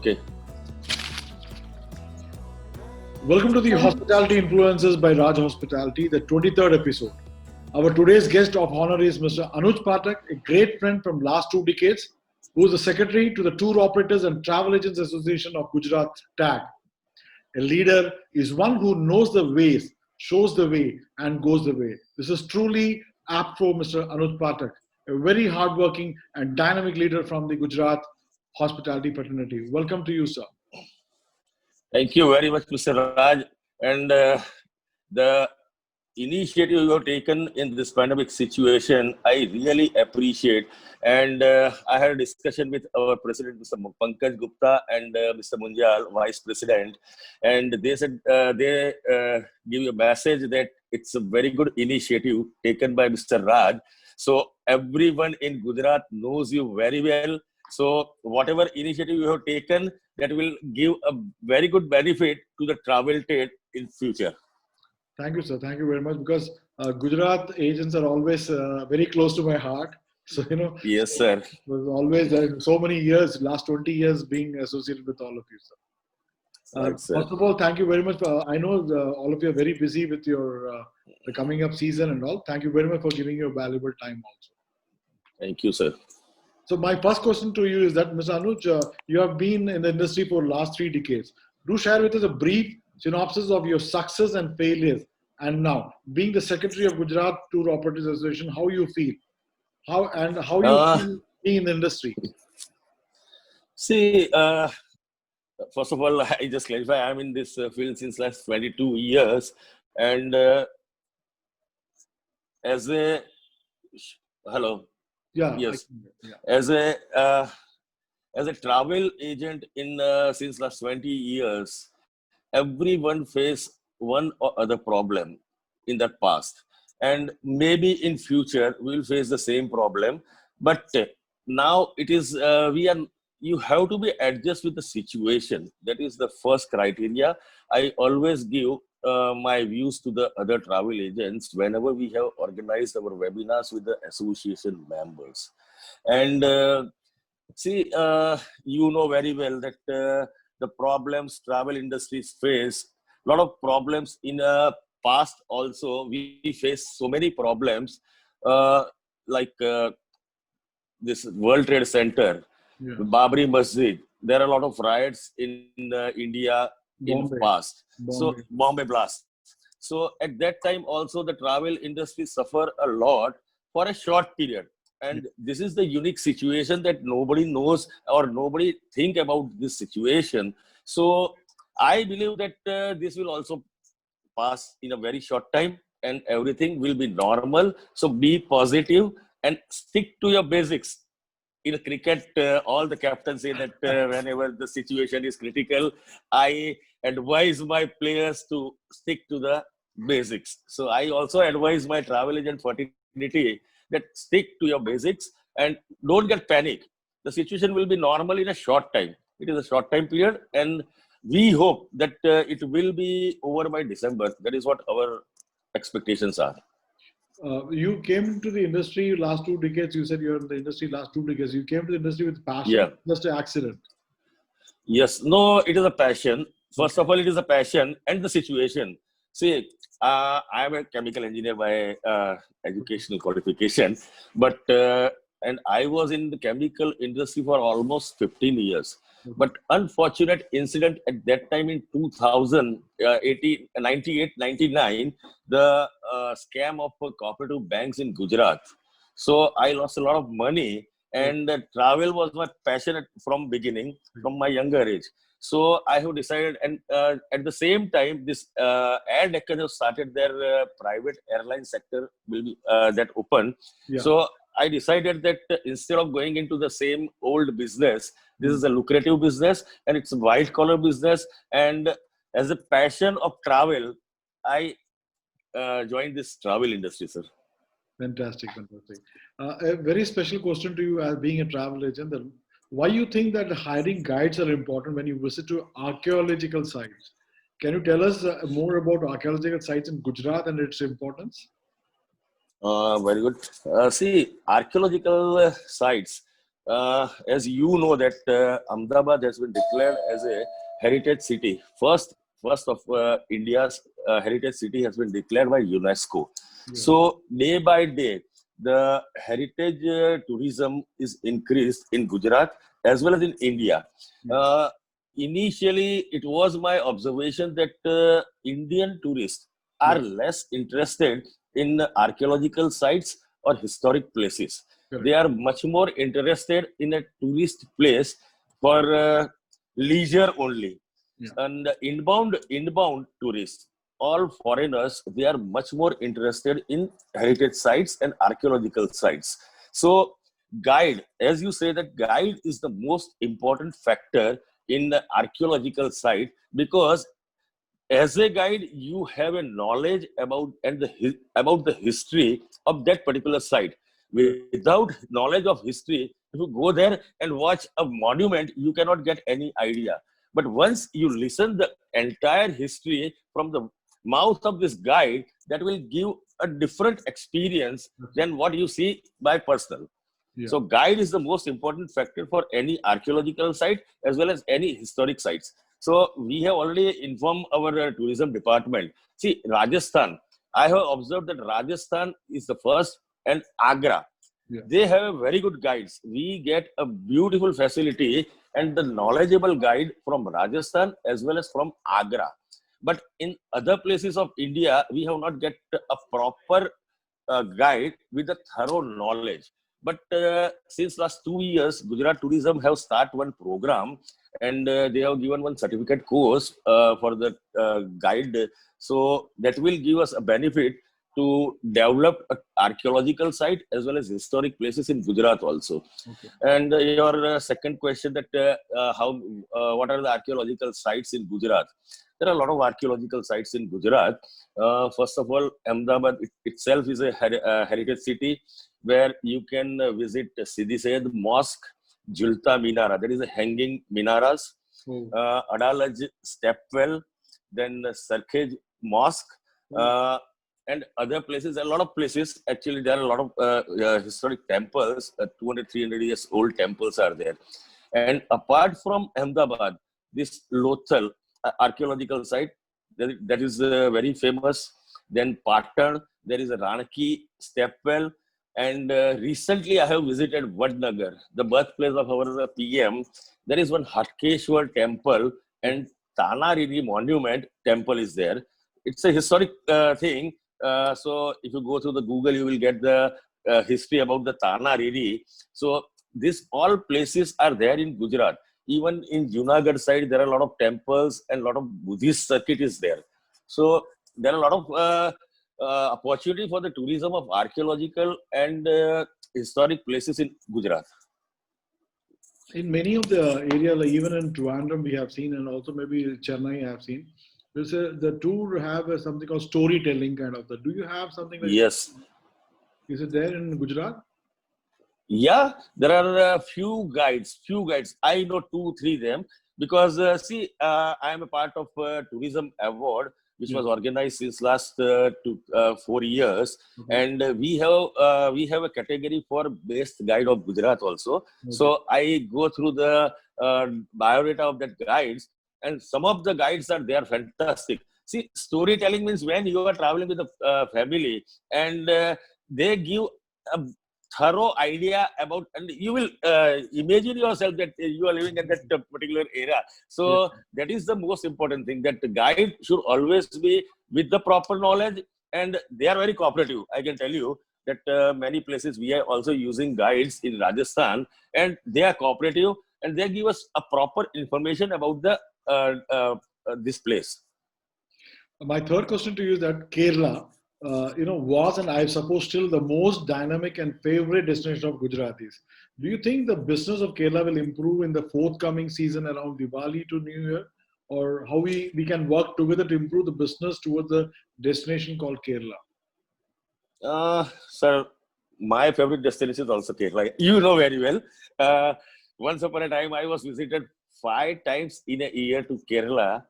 Okay. Welcome to the Hospitality Influencers by Raj Hospitality, the 23rd episode. Our today's guest of honor is Mr. Anuj Pathak, a great friend from last 2 decades, who is the secretary to the Tour Operators and Travel Agents Association of Gujarat, TAG. A leader is one who knows the ways, shows the way, and goes the way. This is truly apt for Mr. Anuj Pathak, a very hardworking and dynamic leader from the Gujarat hospitality fraternity. Welcome to you, sir. Thank you very much, Mr. Raj. And the initiative you have taken in this pandemic situation, I really appreciate. And I had a discussion with our president, Mr. Pankaj Gupta, and Mr. Munjal, vice president. And they said they give you a message that it's a very good initiative taken by Mr. Raj. So everyone in Gujarat knows you very well. So whatever initiative you have taken, that will give a very good benefit to the travel trade in future. Thank you, sir. Thank you very much. Because Gujarat agents are always very close to my heart. So, Yes, sir. was always so many years, last 20 years being associated with all of you, sir. Right, sir. First of all, thank you very much. I know all of you are very busy with your the coming up season and all. Thank you very much for giving your valuable time also. Thank you, sir. So my first question to you is that, Mr. Anuj, you have been in the industry for last 3 decades. Do share with us a brief synopsis of your success and failures. And now, being the secretary of Gujarat Tour Operators Association, how you feel? How you feel being in the industry? See, first of all, I just clarify, I'm in this field since last 22 years. And as a, hello. Yeah. Yes. As a travel agent in since last 20 years, everyone face one or other problem in that past, and maybe in future we will face the same problem. But now it is you have to be adjust with the situation. That is the first criteria. I always give my views to the other travel agents whenever we have organized our webinars with the association members. And see, you know very well that the problems travel industries face, a lot of problems in past also. We face so many problems like this World Trade Center, Babri Masjid. There are a lot of riots in India in past. So Bombay blast. So at that time also the travel industry suffer a lot for a short period. And this is the unique situation that nobody knows or nobody think about this situation. So I believe that this will also pass in a very short time and everything will be normal. So be positive and stick to your basics. In cricket, all the captains say that whenever the situation is critical, I advise my players to stick to the basics. So I also advise my travel agent fraternity that stick to your basics and don't get panic. The situation will be normal in a short time. It is a short time period, and we hope that it will be over by December. That is what our expectations are. You came to the industry last 2 decades. You said you're in the industry last 2 decades. You came to the industry with passion, just an accident. Yes, no, it is a passion. First of all, it is a passion and the situation. See, I am a chemical engineer by educational qualification, but and I was in the chemical industry for almost 15 years. But unfortunate incident at that time in 2018, 98, 99, the scam of cooperative banks in Gujarat. So I lost a lot of money, and travel was my passion from beginning, from my younger age. So I have decided, and at the same time, this Air Deccan have started their private airline sector will be that open. So I decided that instead of going into the same old business, this is a lucrative business and it's a white collar business. And as a passion of travel, I joined this travel industry, sir. Fantastic. A very special question to you as being a travel agent. That why you think that hiring guides are important when you visit to archaeological sites? Can you tell us more about archaeological sites in Gujarat and its importance? Very good. See, archaeological sites, as you know that Ahmedabad has been declared as a heritage city. First of India's heritage city has been declared by UNESCO. Yeah. So day by day, the heritage tourism is increased in Gujarat as well as in India. Yeah. Initially, it was my observation that Indian tourists are less interested in archaeological sites or historic places. Correct. They are much more interested in a tourist place for leisure only. Yeah. And inbound tourists, all foreigners, they are much more interested in heritage sites and archaeological sites. So guide, as you say, that guide is the most important factor in the archaeological site, because as a guide you have a knowledge about about the history of that particular site. Without knowledge of history, if you go there and watch a monument, you cannot get any idea. But once you listen the entire history from the mouth of this guide, that will give a different experience than what you see by personal. Yeah. So guide is the most important factor for any archaeological site as well as any historic sites. So we have already informed our tourism department. See, Rajasthan, I have observed that Rajasthan is the first, and Agra. Yeah. They have very good guides. We get a beautiful facility and the knowledgeable guide from Rajasthan as well as from Agra. But in other places of India, we have not get a proper guide with a thorough knowledge. But since last 2 years, Gujarat Tourism have started one program, and they have given one certificate course for the guide. So that will give us a benefit to develop an archaeological site as well as historic places in Gujarat also. Okay. And your second question, that what are the archaeological sites in Gujarat? There are a lot of archaeological sites in Gujarat. First of all, Ahmedabad itself is a heritage city where you can visit Sidi Syed Mosque, Julta Minara, that is a hanging minaras, Adalaj Stepwell, then Sarkhej Mosque, and other places. A lot of places, actually, there are a lot of historic temples, 200, 300 years old temples are there. And apart from Ahmedabad, this Lothal archaeological site, that is very famous. Then Patan, there is a Ranaki Stepwell. And recently I have visited Vadnagar, the birthplace of our PM. There is one Hatkeshwar temple and Tanariri monument temple is there. It's a historic thing. So if you go through the Google, you will get the history about the Tanariri. So these all places are there in Gujarat. Even in Junagadh side, there are a lot of temples and a lot of Buddhist circuit is there. So there are a lot of opportunity for the tourism of archaeological and historic places in Gujarat. In many of the area, like even in Trivandrum, we have seen, and also maybe Chennai, I have seen. The tour have something called storytelling kind of. Do you have something like Yes. that? Is it there in Gujarat? Yeah, there are a few guides. I know 2, 3 them, because I am a part of tourism award, which was organized since last 4 years, and we have a category for best guide of Gujarat also. So I go through the biodata of that guides, and some of the guides are they are fantastic. See, storytelling means when you are traveling with a family, and they give a thorough idea about, and you will imagine yourself that you are living in that particular era. So that is the most important thing, that the guide should always be with the proper knowledge, and they are very cooperative. I can tell you that many places we are also using guides in Rajasthan, and they are cooperative, and they give us a proper information about the this place. My third question to you is that Kerala, was, and I suppose still, the most dynamic and favorite destination of Gujaratis. Do you think the business of Kerala will improve in the forthcoming season around Diwali to New Year? Or how we can work together to improve the business towards the destination called Kerala? Sir, my favorite destination is also Kerala. You know very well. Once upon a time, I was visited 5 times in a year to Kerala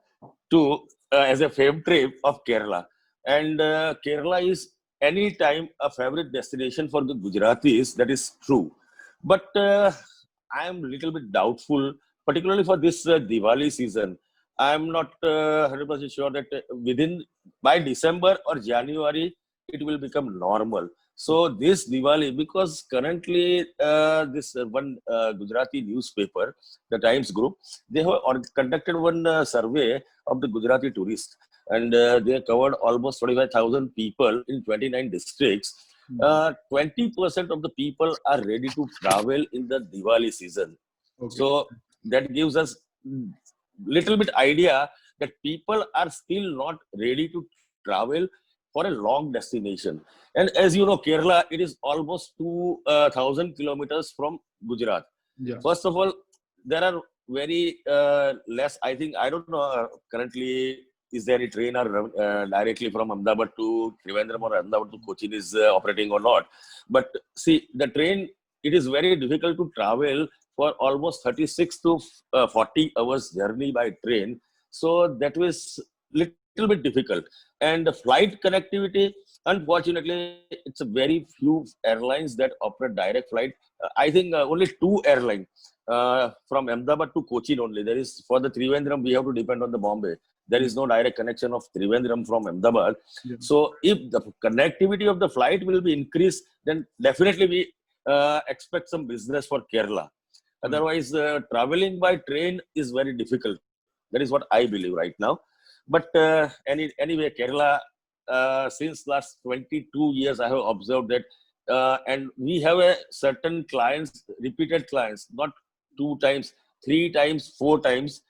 as a fame trip of Kerala. And Kerala is anytime a favorite destination for the Gujaratis. That is true. But I am little bit doubtful, particularly for this Diwali season. I'm not 100% sure that by December or January it will become normal. So this Diwali, because currently this one Gujarati newspaper, the Times Group, they have conducted one survey of the Gujarati tourists, and they covered almost 25,000 people in 29 districts. 20% of the people are ready to travel in the Diwali season. Okay. So that gives us little bit idea that people are still not ready to travel for a long destination. And as you know, Kerala, it is almost 2,000 kilometers from Gujarat. Yeah. First of all, there are very less, I think, I don't know, currently, is there any train or directly from Ahmedabad to Trivandrum or Ahmedabad to Cochin is operating or not. But see, the train, it is very difficult to travel for almost 36 to 40 hours journey by train. So that was little bit difficult. And the flight connectivity, unfortunately, it's a very few airlines that operate direct flight. I think only two airlines from Ahmedabad to Cochin only. There is, for the Trivandrum, we have to depend on the Bombay. There is no direct connection of Trivandrum from Ahmedabad. Yeah. So if the connectivity of the flight will be increased, then definitely we expect some business for Kerala. Otherwise, traveling by train is very difficult. That is what I believe right now. But anyway, Kerala, since last 22 years, I have observed that, and we have a certain clients, repeated clients, not 2 times, 3 times, 4 times,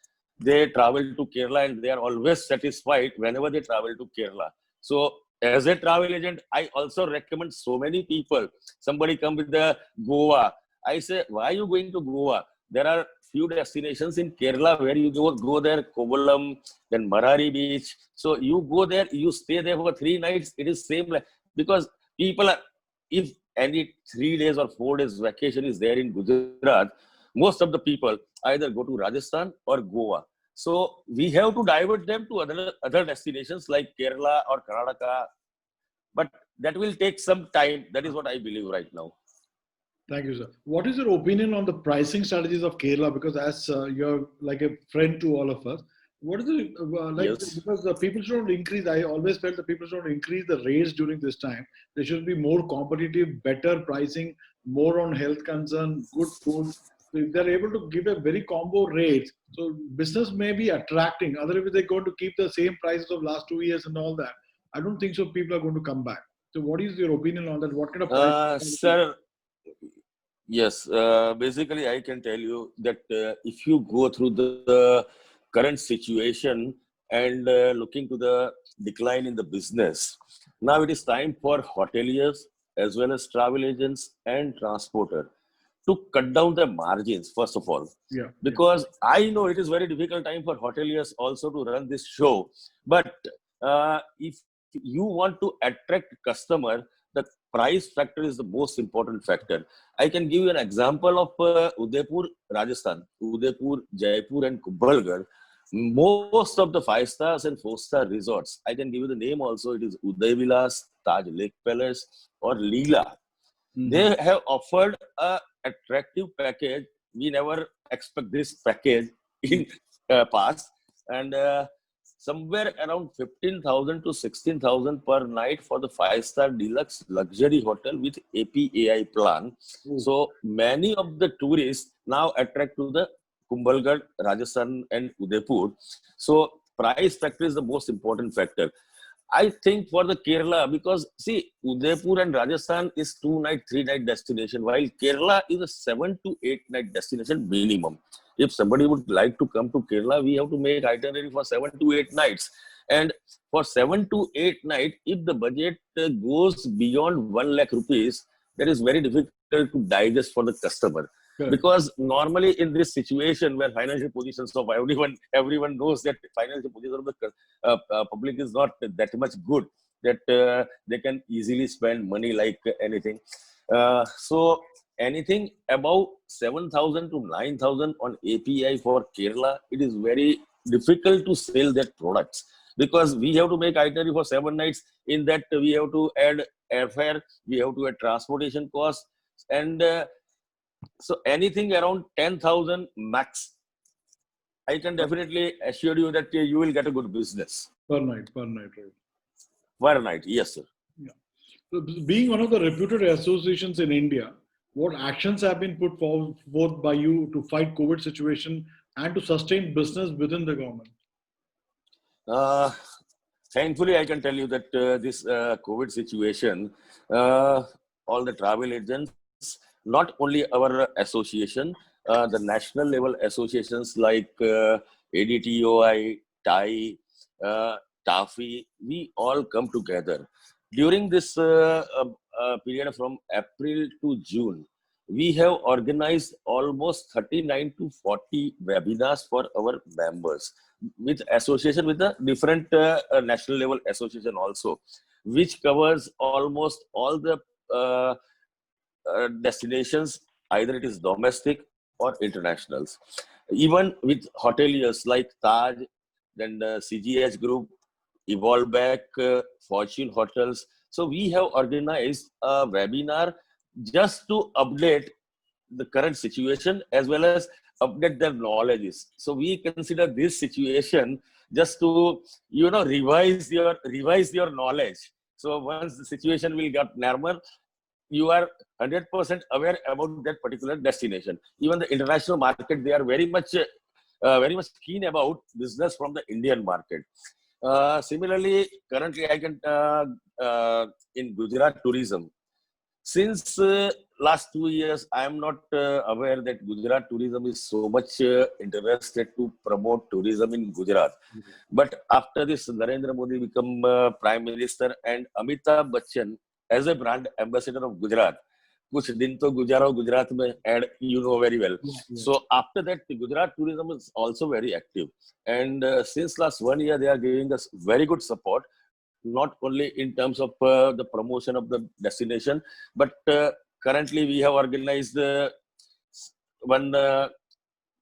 they travel to Kerala and they are always satisfied whenever they travel to Kerala. So as a travel agent, I also recommend so many people. Somebody come with the Goa. I say, why are you going to Goa? There are few destinations in Kerala where you go there, Kovalam, then Marari Beach. So you go there, you stay there for 3 nights. It is same, because people are, if any 3 days or 4 days vacation is there in Gujarat, most of the people either go to Rajasthan or Goa. So we have to divert them to other destinations like Kerala or Karnataka. But that will take some time. That is what I believe right now. Thank you, sir. What is your opinion on the pricing strategies of Kerala? Because as you're like a friend to all of us, what is the Yes. because the people should increase. I always felt the people should increase the rates during this time. There should be more competitive, better pricing, more on health concern, good food. So if they're able to give a very combo rate, so business may be attracting. Otherwise, they're going to keep the same prices of last 2 years and all that. I don't think so. People are going to come back. So, what is your opinion on that? What kind of price? Sir, yes. Basically, I can tell you that if you go through the current situation and looking to the decline in the business, now it is time for hoteliers as well as travel agents and transporter to cut down their margins, first of all. Yeah. Because I know it is very difficult time for hoteliers also to run this show. But if you want to attract customer, the price factor is the most important factor. I can give you an example of Udaipur, Rajasthan, Udaipur, Jaipur, and Kumbhalgarh. Most of the 5 stars and 4-star resorts, I can give you the name also. It is Uday Vilas, Taj Lake Palace, or Leela. They have offered a attractive package. We never expect this package in past, and somewhere around 15,000 to 16,000 per night for the 5-star deluxe luxury hotel with APAI plan. So many of the tourists now attract to the Kumbhalgarh, Rajasthan, and Udaipur. So price factor is the most important factor. I think for the Kerala, because see, Udaipur and Rajasthan is 2-night, 3-night destination, while Kerala is a 7 to 8-night destination minimum. If somebody would like to come to Kerala, we have to make itinerary for 7 to 8 nights. And for 7 to 8 nights, if the budget goes beyond 1 lakh rupees, that is very difficult to digest for the customer. Correct. Because normally in this situation where financial positions of everyone knows that financial position of the public is not that much good, that they can easily spend money like anything. So anything above 7,000 to 9,000 on API for Kerala, it is very difficult to sell that products, because we have to make itinerary for 7 nights. In that, we have to add airfare, we have to add transportation costs, and So anything around 10,000 max, I can definitely assure you that you will get a good business Per night, right? per night. Yes, sir. Yeah. So being one of the reputed associations in India, what actions have been put forth by you to fight COVID situation and to sustain business within the government? Uh, Thankfully, I can tell you that this COVID situation, uh, all the travel agents, not only our association, the national level associations like ADTOI, TAI, uh, TAFI, we all come together. During this period from April to June, we have organized almost 39 to 40 webinars for our members with association with the different national level association also, which covers almost all the uh, destinations, either it is domestic or internationals. Even with hoteliers like Taj, then the CGH Group, Evolveback, Fortune Hotels. So we have organized a webinar just to update the current situation as well as update their knowledges. So we consider this situation just to revise your knowledge. So once the situation will get normal, you are 100% aware about that particular destination. Even the international market, they are very much keen about business from the Indian market. Similarly, currently I can in Gujarat tourism. Since last 2 years, I am not aware that Gujarat tourism is so much interested to promote tourism in Gujarat. But after this, Narendra Modi become Prime Minister and Amitabh Bachchan as a brand ambassador of Gujarat, कुछ दिन तो गुजारा गुजरात में, and you know very well. So after that, the Gujarat tourism is also very active, and since last 1 year, they are giving us very good support, not only in terms of the promotion of the destination, but currently we have organized one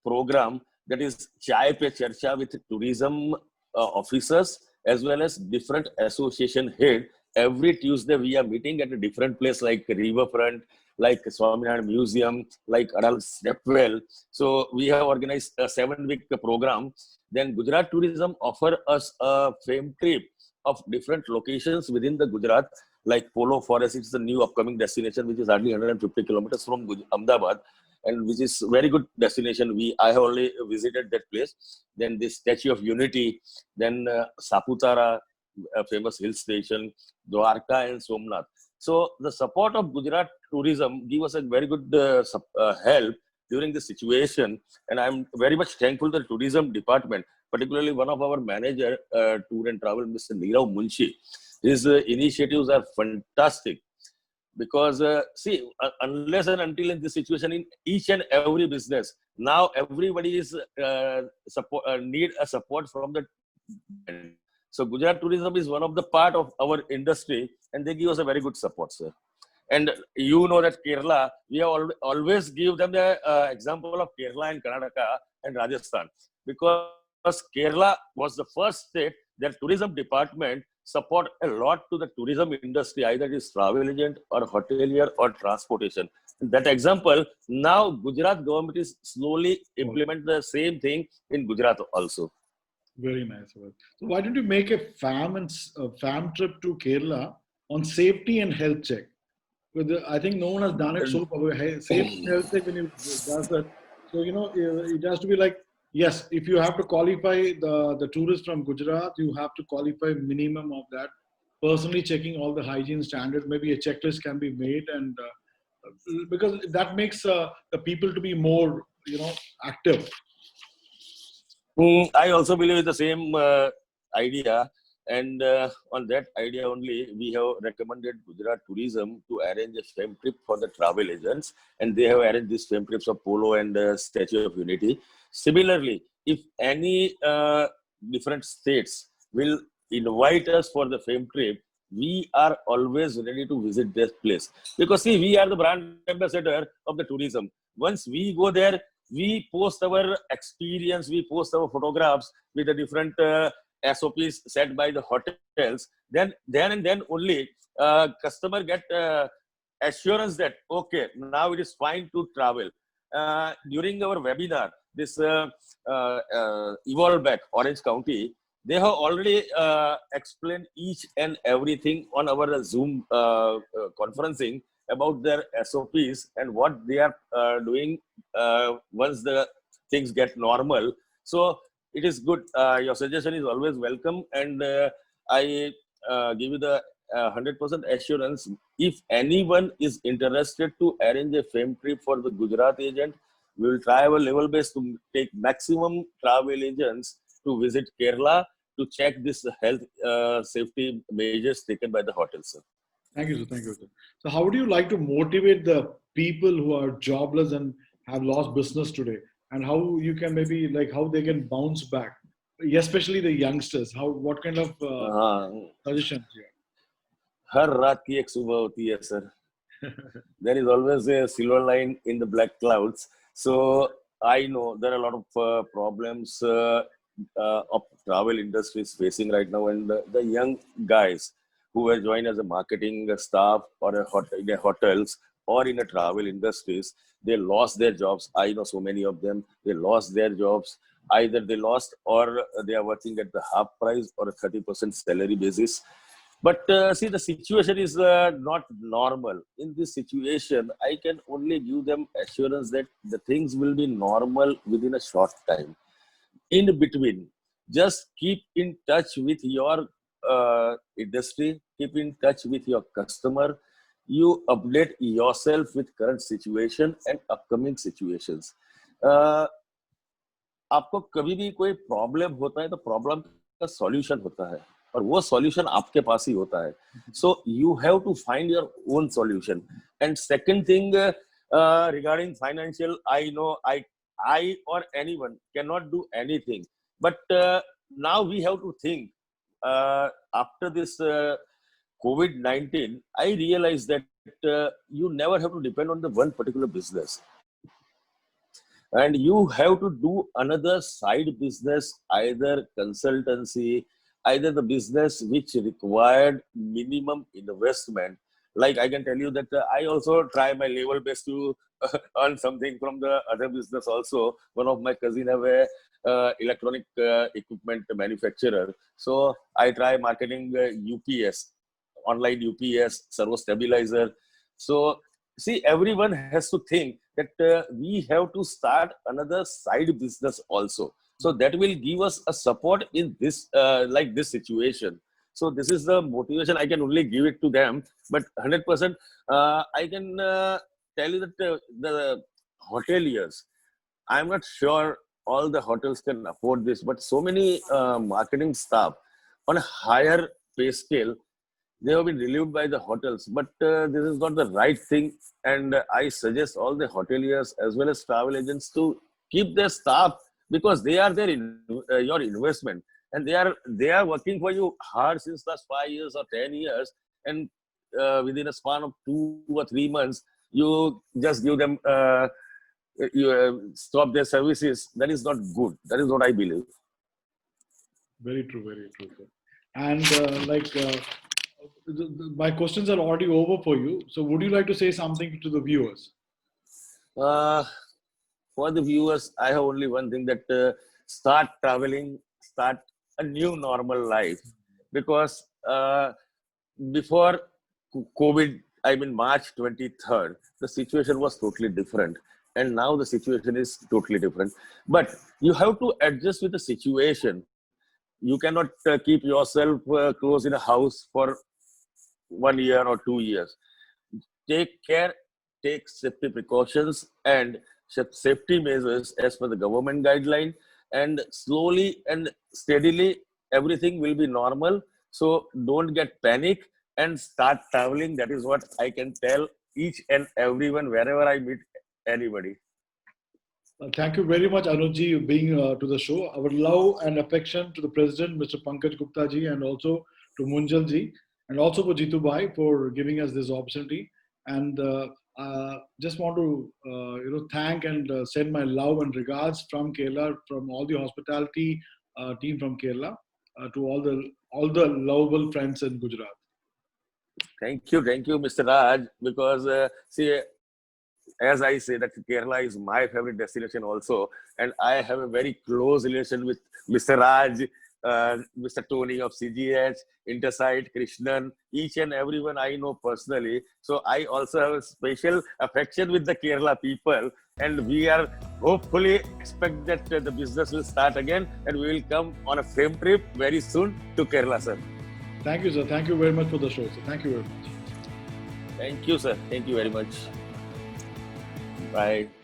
program, that is Chai Pe Charcha, with tourism officers as well as different association head. Every Tuesday we are meeting at a different place like Riverfront, like Swaminarayan Museum, like Adal Stepwell. So we have organized a 7-week program. Then Gujarat Tourism offer us a fame trip of different locations within the Gujarat, like Polo Forest. It's the new upcoming destination, which is hardly 150 kilometers from Ahmedabad, and which is very good destination. I have only visited that place. Then the Statue of Unity, then Saputara, a famous hill station, Dwarka and Somnath. So the support of Gujarat tourism give us a very good help during this situation, and I'm very much thankful to the tourism department, particularly one of our manager, tour and travel, Mr. Nirav Munshi. His initiatives are fantastic. Because see, unless and until in this situation, in each and every business, now everybody is need a support from the. So Gujarat tourism is one of the part of our industry, and they give us a very good support, sir. And you know that Kerala, we have always give them the example of Kerala and Karnataka and Rajasthan, because Kerala was the first state that tourism department support a lot to the tourism industry, either it is travel agent or hotelier or transportation. That example, now Gujarat government is slowly implement the same thing in Gujarat also. Very nice. So why don't you make a fam trip to Kerala on safety and health check? Because I think no one has done it so far. Safety and health check when you does that. So it has to be like, yes, if you have to qualify the tourists from Gujarat, you have to qualify minimum of that. Personally checking all the hygiene standards, maybe a checklist can be made, and because that makes the people to be more, active. I also believe in the same idea, and on that idea only, we have recommended Gujarat Tourism to arrange a FAME trip for the travel agents, and they have arranged these FAME trips of Polo and Statue of Unity. Similarly, if any different states will invite us for the FAME trip, we are always ready to visit this place, because see, we are the brand ambassador of the tourism. Once we go there, we post our experience, we post our photographs with the different SOPs set by the hotels. Then and then only customer get assurance that okay, now it is fine to travel. during our webinar, this Evolve Back, Orange County, they have already explained each and everything on our Zoom conferencing about their SOPs and what they are doing once the things get normal. So it is good. Your suggestion is always welcome, and I give you the 100% assurance. If anyone is interested to arrange a FAME trip for the Gujarat agent, we will try our level best to take maximum travel agents to visit Kerala to check this health safety measures taken by the hotel, sir. Thank you, sir. Thank you, sir. So, how would you like to motivate the people who are jobless and have lost business today, and how you can maybe like how they can bounce back, especially the youngsters? How what kind of हाँ, suggestions you हर रात की एक सुबह होती है, sir. have? There is always a silver line in the black clouds. So I know there are a lot of problems of travel industry is facing right now, and the young guys who were joined as a marketing staff or in a hotels or in a travel industries, they lost their jobs. I know so many of them. They lost their jobs. Either they lost or they are working at the half price or a 30% salary basis. But see, the situation is not normal. In this situation, I can only give them assurance that the things will be normal within a short time. In between, just keep in touch with your industry, keep in touch with your customer. You update yourself with current situation and upcoming situations. Uh, आपको कभी भी कोई problem होता है तो problem का solution होता है और वो सॉल्यूशन आपके पास ही होता है. So you have to find your own solution. And second thing, regarding financial, I know I or anyone cannot do anything, but now we have to think, after this COVID-19, I realized that you never have to depend on the one particular business, and you have to do another side business, either consultancy, either the business which required minimum investment. Like I can tell you that I also try my level best to earn something from the other business also. One of my cousin have a electronic equipment manufacturer, so I try marketing UPS, online UPS servo stabilizer. So see, everyone has to think that we have to start another side business also, so that will give us a support in this like this situation. So this is the motivation I can only give it to them. But 100% I can tell you that the hoteliers, I'm not sure all the hotels can afford this, but so many marketing staff on a higher pay scale, they have been relieved by the hotels. But this is not the right thing, and I suggest all the hoteliers as well as travel agents to keep their staff, because they are your investment, and they are working for you hard since last 5 years or 10 years, and within a span of 2 or 3 months you just give them you stop their services. That is not good. That is what I believe. Very true, very true, sir. And my questions are already over for you. So, would you like to say something to the viewers? uh, for the viewers, I have only one thing, that start traveling, start a new normal life, because before COVID, I mean March 23rd, the situation was totally different, and now the situation is totally different. But you have to adjust with the situation. You cannot keep yourself closed in a house for 1 year or 2 years. Take care, take safety precautions and safety measures as per the government guideline, and slowly and steadily everything will be normal. So don't get panic and start traveling. That is what I can tell each and everyone wherever I meet anybody. Thank you very much, Anujji, being to the show. Our love and affection to the President, Mr. Pankaj Gupta ji, and also to Munjal ji, and also for Jitu Bhai for giving us this opportunity. And just want to thank and send my love and regards from Kerala, from all the hospitality team from Kerala, to all the lovable friends in Gujarat. Thank you, Mr. Raj. Because see, as I say that Kerala is my favorite destination also, and I have a very close relation with Mr. Raj, Mr. Tony of CGH, Intersight, Krishnan, each and everyone I know personally. So I also have a special affection with the Kerala people, and we are hopefully expect that the business will start again, and we will come on a fame trip very soon to Kerala, sir. Thank you, sir. Thank you very much for the show, sir. Thank you very much. Thank you, sir. Thank you very much. Bye.